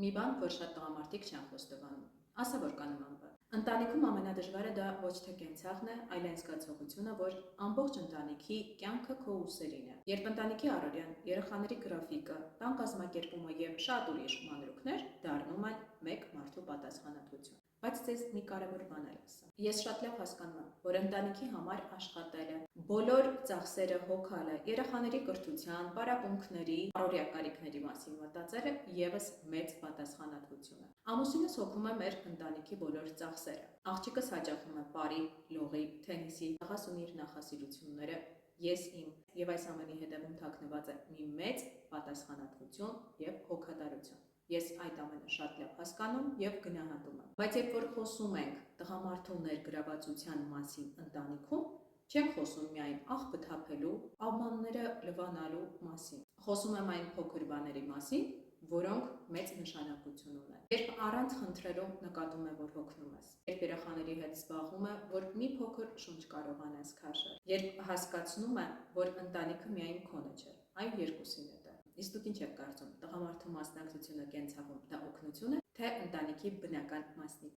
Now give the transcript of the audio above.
Մի բան, որ շատ տղամարդիկ չեն խոստովանում, ասա որ կա նման բան։ Ընտանիքում ամենադժվարը դա ոչ թե կենցաղն է, այլ այն զգացողությունը, որ ամբողջ ընտանիքի կյանքը քո ուսերին է։ Երբ ընտանիքի առօրյան, երեխաների գրաֆիկը, տան կազմակերպումը եւ շատ ուրիշ մանրուքներ դառնում են մեկ մարդու պատասխանատվություն։ Բայց ձեզ մի կարևոր բան էլ ասեմ։ Ես շատ լավ հասկանում եմ, որ ընտանիքի համար աշխատելը, բոլոր ծախսերը հոգալը, երեխաների կրթության, պարապմունքների, առօրյա կարիքների մասին մտածելը եւս մեծ պատասխանատվություն է։ Ամուսինս հոգում է մեր ընտանիքի բոլոր ծախսերը։ Աղջիկս հաճախում է պարի, լողի, թենիսի, աղաս ունի իր նախասիրությունները, ես իմ, եւ այս ամենի հետևում թաքնված է մի մեծ պատասխանատվություն եւ հոգատարություն։ Ես այդ ամենը շատ լավ հասկանում եւ գնահատում եմ։ Բայց երբ որ խոսում ենք տղամարդու ներգրավվածության մասին ընտանիքում, չենք խոսում միայն աղբը թափելու, ապմանները լվանալու մասին։ Խոսում եմ այն փոքր բաների մասին, որոնք մեծ նշանակություն ունեն։ Երբ առանց խնդրելու նկատում է, որ հոգնում ես։ Երբ երեխաների հետ զբաղվում է, որ մի փոքր շունչ կարողանաս քաշել։ Երբ հասկացնում է, որ ընտանիքը միայն քոնը չէ, այլ երկուսին է դա։ Իսկ դուք ինչ եք կարծում, տղամարդու մասնակցությունը կենցաղում դա օգնություն է, թե ընտանիքի բնական մասնիկ։